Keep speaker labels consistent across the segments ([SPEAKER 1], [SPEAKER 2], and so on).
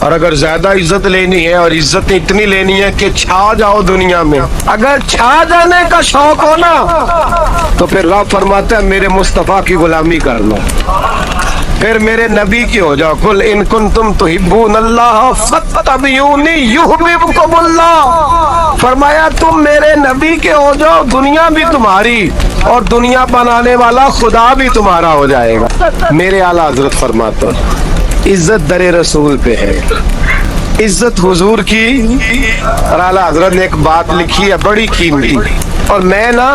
[SPEAKER 1] اور اگر زیادہ عزت لینی ہے اور عزت اتنی لینی ہے کہ چھا جاؤ دنیا میں، اگر چھا جانے کا شوق ہو نا تو پھر رب فرماتا ہے میرے مصطفیٰ کی غلامی کر لو، پھر میرے نبی کی ہو جاؤ۔ قل ان کنتم تحبون اللہ فاتبعونی یحببکم اللہ، فرمایا تم میرے نبی کے ہو جاؤ، دنیا بھی تمہاری اور دنیا بنانے والا خدا بھی تمہارا ہو جائے گا۔ میرے اعلیٰ حضرت فرماتے ہیں عزت در رسول پہ ہے، عزت حضور کی۔ اور اعلیٰ حضرت نے ایک بات لکھی ہے بڑی قیمتی، اور میں نا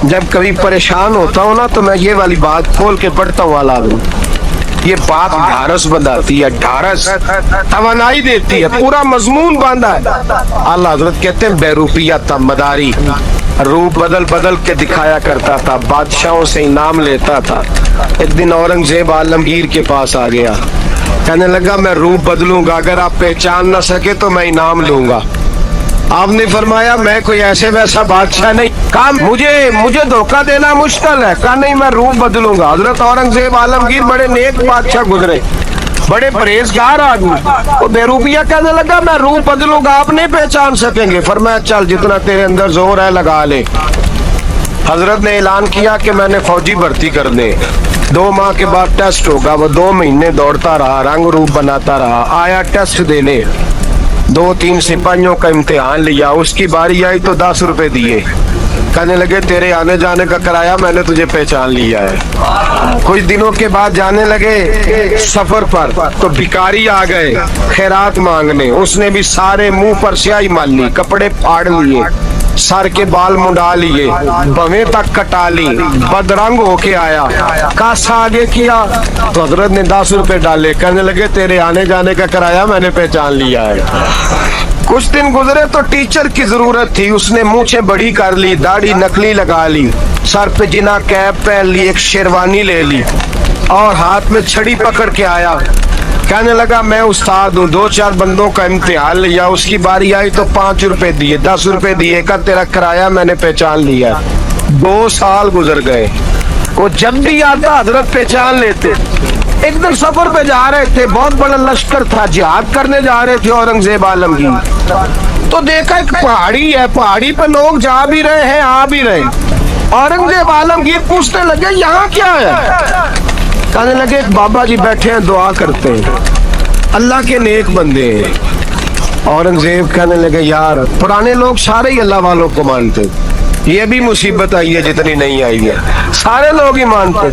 [SPEAKER 1] جب کبھی پریشان ہوتا ہوں نا تو میں یہ والی بات کھول کے پڑھتا ہوں اعلیٰ حضرت، یہ بات ڈھارس بنداتی ہے، ڈھارس توانائی دیتی ہے، پورا مضمون باندھا ہے۔ اعلیٰ حضرت کہتے ہیں بے روپیہ تھا مداری، روپ بدل بدل کے دکھایا کرتا تھا، بادشاہوں سے انعام لیتا تھا۔ ایک دن اورنگزیب عالمگیر کے پاس آ گیا، کہنے لگا میں روپ بدلوں گا، اگر آپ پہچان نہ سکے تو میں انعام لوں گا۔ آپ نے فرمایا میں کوئی ایسے ویسا بادشاہ نہیں، کہا مجھے دھوکہ دینا مشکل ہے، کہا نہیں میں روپ بدلوں گا۔ حضرت اورنگزیب عالمگیر بڑے نیک بادشاہ گزرے، بڑے پرہیزگار آدمی، وہ بے روپیہ کہنے لگا میں روپ بدلوں گا، آپ نہیں پہچان سکیں گے۔ فرمایا چل جتنا تیرے اندر زور ہے لگا لے۔ حضرت نے اعلان کیا کہ میں نے فوجی بھرتی کر دے، 2 ماہ کے بعد ٹیسٹ ہوگا۔ وہ 2 مہینے دوڑتا رہا، رنگ روپ بناتا رہا، آیا ٹیسٹ دینے، 2-3 سپاہیوں کا امتحان لیا، اس کی باری آئی تو 10 روپے دیے، کہنے لگے تیرے آنے جانے کا کرایہ میں نے تجھے پہچان لیا ہے۔ کچھ دنوں کے بعد جانے لگے سفر پر تو بھکاری آ گئے خیرات مانگنے، اس نے بھی سارے منہ پر سیاہی مال لی، کپڑے پھاڑ لیے، سر کے بال منڈا لیے، بویں تک کٹا لی، بدرنگ ہو کے آیا، کاسا آگے کیا تو حضرت نے 10 روپے ڈالے، کہنے لگے تیرے آنے جانے کا کرایہ میں نے پہچان لیا ہے۔ کچھ دن گزرے تو ٹیچر کی ضرورت تھی، اس نے مونچھیں بڑی کر لی، داڑھی نکلی لگا لی، سر پہ جنا کیپ پہن لی، ایک شیروانی لے لی اور ہاتھ میں چھڑی پکڑ کے آیا، کہنے لگا میں استاد ہوں، 2-4 بندوں کا امتحان لیا، اس کی باری آئی تو 5 روپے دیے، 10 روپے دیے، کہ تیرا کرایہ میں نے پہچان لیا۔ 2 سال گزر گئے، وہ جب بھی آتا حضرت پہچان لیتے۔ ایک دن سفر پہ جا رہے تھے، بہت بڑا لشکر تھا، جہاد کرنے جا رہے تھے اورنگزیب عالمگیر، تو دیکھا ایک پہاڑی ہے، پہاڑی پہ لوگ جا بھی رہے ہیں آ بھی رہے۔ اورنگزیب عالمگیر پوچھنے لگے یہاں کیا ہے؟ کہنے لگے ایک بابا جی بیٹھے ہیں دعا کرتے ہیں، اللہ کے نیک بندے ہیں۔ اورنگزیب کہنے لگے یار پرانے لوگ سارے ہی اللہ والوں کو مانتے، یہ بھی مصیبت آئی ہے جتنی نہیں آئی ہے، سارے لوگ ہی مانتے۔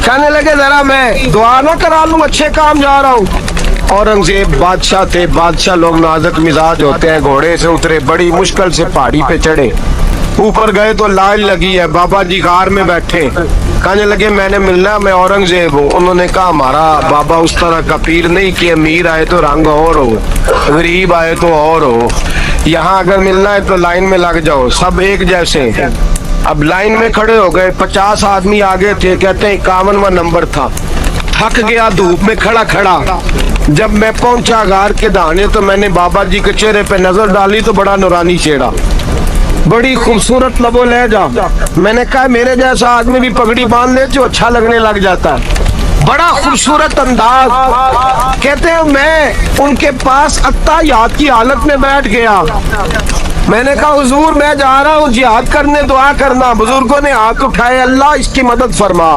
[SPEAKER 1] کہنے لگے ذرا میں دعا نہ کرا لوں، اچھے کام جا رہا ہوں۔ اورنگزیب بادشاہ تھے، بادشاہ لوگ نازک مزاج ہوتے ہیں، گھوڑے سے اترے، بڑی مشکل سے پہاڑی پہ چڑھے، اوپر گئے تو لائن لگی ہے، بابا جی غار میں بیٹھے، کہنے لگے میں نے ملنا، میں اورنگزیب ہوں۔ انہوں نے کہا ہمارا بابا اس طرح کا پیر نہیں کہ امیر آئے تو رنگ اور ہو، غریب آئے تو اور ہو، یہاں اگر ملنا ہے تو لائن میں لگ جاؤ، سب ایک جیسے ہیں۔ اب لائن میں کھڑے ہو گئے، 50 آدمی آگے تھے، کہتے ہیں 51واں نمبر تھا، تھک گیا دھوپ میں کھڑا کھڑا۔ جب میں پہنچا غار کے دہانے تو میں نے بابا جی کے چہرے پہ نظر ڈالی تو بڑا نورانی چہرہ، بڑی خوبصورت لب و لہجہ۔ میں نے کہا میرے جیسا آدمی بھی پگڑی باندھ لے جو اچھا لگنے لگ جاتا ہے، بڑا خوبصورت انداز۔ کہتے ہیں میں ان کے پاس اتحیات کی حالت میں بیٹھ گیا، میں نے کہا حضور میں جا رہا ہوں جہاد کرنے، دعا کرنا۔ بزرگوں نے ہاتھ اٹھائے، اللہ اس کی مدد فرما،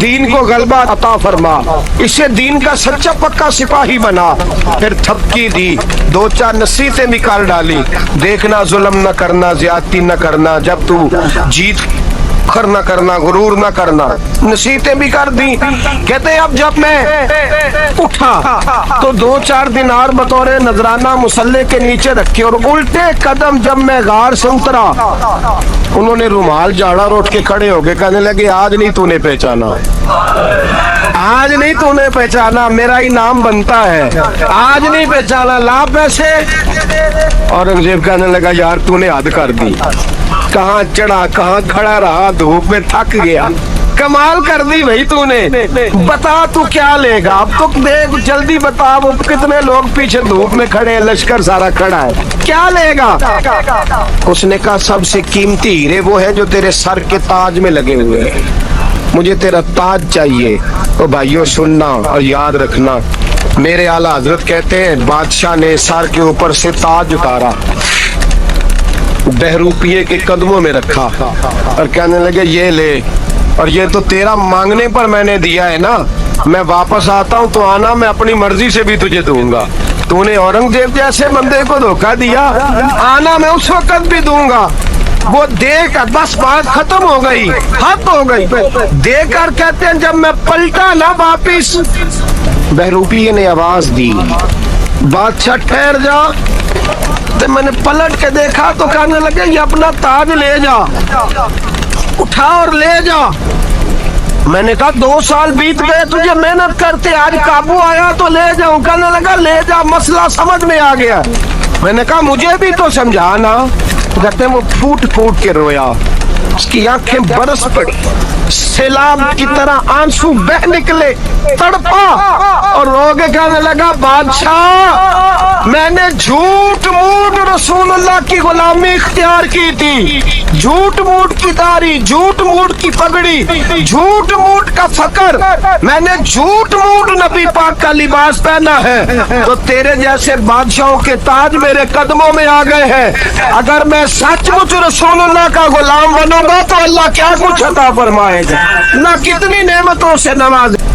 [SPEAKER 1] دین کو غلبہ عطا فرما، اسے دین کا سچا پکا سپاہی بنا۔ پھر تھپکی دی، 2-4 نصیحتیں بھی کر ڈالی، دیکھنا ظلم نہ کرنا، زیادتی نہ کرنا، جب تو جیت فخر نہ کرنا، غرور نہ کرنا، نصیحتیں بھی کر دی۔ کہتے ہیں اب جب میں اٹھا تو 2-4 دینار بطور نذرانہ مسلح کے نیچے رکھے، اور الٹے قدم جب میں غار سے اترا انہوں نے رومال جھاڑا اور اٹھ کے کھڑے ہو گئے، کہنے لگے آج نہیں تو نے پہچانا، آج نہیں تو نے پہچانا، میرا ہی نام بنتا ہے، آج نہیں پہچانا، لا پیسے۔ اورنگزیب کہنے لگا یار تو نے حد کر دی، کہاں چڑھا کہاں کھڑا رہا، دھوپ میں تھک گیا، کمال کر دی بھائی تو نے، بتا تو کیا لے گا، اب تو دیکھ جلدی بتا، وہ کتنے لوگ پیچھے دھوپ میں کھڑے ہیں، لشکر سارا کھڑا ہے، کیا لے گا؟ اس نے کہا سب سے قیمتی ہیرے وہ ہے جو تیرے سر کے تاج میں لگے ہوئے ہیں، مجھے تیرا تاج چاہیے۔ تو بھائیو سننا اور یاد رکھنا، میرے اعلیٰ حضرت کہتے ہیں بادشاہ نے سر کے اوپر سے تاج اتارا، بہروپیے کے قدموں میں رکھا اور کہنے لگے یہ لے، اور یہ تو تیرا مانگنے پر میں نے دیا ہے نا، میں واپس آتا ہوں تو آنا، میں اپنی مرضی سے بھی تجھے دوں گا۔ تو نے اورنگزیب جیسے بندے کو دھوکہ دیا، آنا میں اس وقت بھی دوں گا۔ وہ دے کر بس بات ختم ہو گئی، حد ہو گئی، دے کر کہتے ہیں جب میں پلٹا نا واپس، بہروپیے نے آواز دی بادشاہ ٹھہر جا، تو میں نے پلٹ کے دیکھا تو کہنے لگے یہ اپنا تاج لے جا، اٹھا اور لے جا۔ میں نے کہا 2 سال بیت گئے تجھے محنت کرتے، آج قابو آیا تو لے جاؤں، کہنے لگا لے جا، مسئلہ سمجھ میں آ گیا۔ میں نے کہا مجھے بھی تو سمجھانا، کہتے ہیں وہ پھوٹ پھوٹ کے رویا، اس کی آنکھیں برس پڑی، سیلاب کی طرح آنسو بہ نکلے، تڑپا اور رو کے کہنے لگا بادشاہ میں نے جھوٹ موٹ رسول اللہ کی غلامی اختیار کی تھی، جھوٹ موٹ کی داڑھی، جھوٹ موٹ کی پگڑی، جھوٹ موٹ کا فقر، میں نے جھوٹ موٹ نبی پاک کا لباس پہنا ہے، تو تیرے جیسے بادشاہوں کے تاج میرے قدموں میں آ گئے ہیں۔ اگر میں سچ مچ رسول اللہ کا غلام بنوں گا تو اللہ کیا کچھ عطا فرمائے گا، نہ کتنی نعمتوں سے نوازے۔